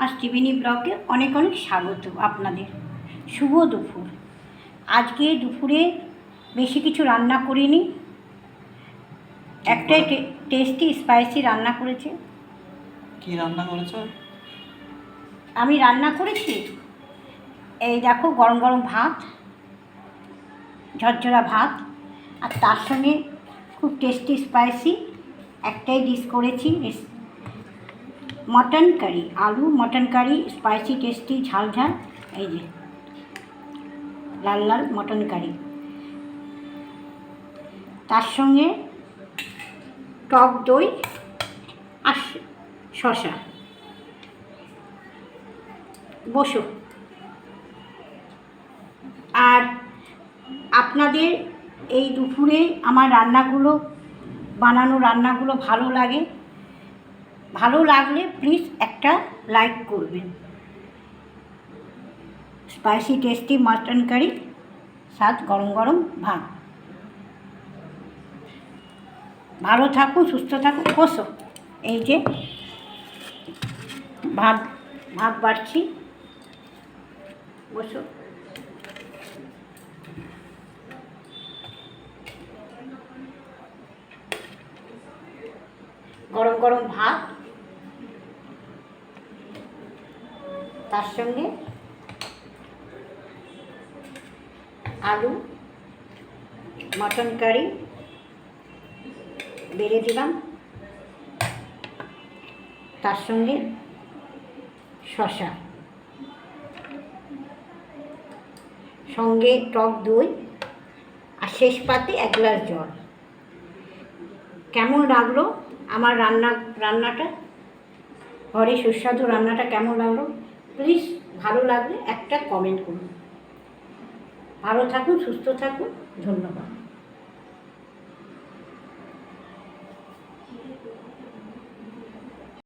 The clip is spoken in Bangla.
আজ ত্রিবেণী ব্লগে অনেক অনেক স্বাগত আপনাদের। শুভ দুপুর। আজকে দুপুরে বেশি কিছু রান্না করিনি, একটাই টেস্টি স্পাইসি রান্না করেছে। কি রান্না করেছ? আমি রান্না করেছি, এই দেখো, গরম গরম ভাত, ঝরঝরা ভাত, আর তার সঙ্গে খুব টেস্টি স্পাইসি একটাই ডিশ করেছি, মটন কারি, আলু মটন কারি, স্পাইসি টেস্টি ঝাল ঝাল, এই যে লাল লাল মটন কারি। তার সঙ্গে টক দই আর শসা। বসো। আর আপনাদের এই দুপুরে আমার রান্নাগুলো ভালো লাগলে প্লিজ একটা লাইক করবেন। স্পাইসি টেস্টি মাটন কারি, সাথ গরম গরম ভাত। ভালো থাকুন, সুস্থ থাকুন। বসো। এই যে ভাত বাড়ছি, বসো। গরম গরম ভাত, তার সঙ্গে আলু মটন কারি বেড়ে দিলাম, তার সঙ্গে শসা, সঙ্গে টক দই, আর শেষ পাতে 1 গ্লাস জল। কেমন লাগলো আমার রান্নাটা? ঘরে সুস্বাদু রান্নাটা কেমন লাগলো? প্লিজ ভালো লাগলে একটা কমেন্ট করুন। ভালো থাকুন, সুস্থ থাকুন। ধন্যবাদ।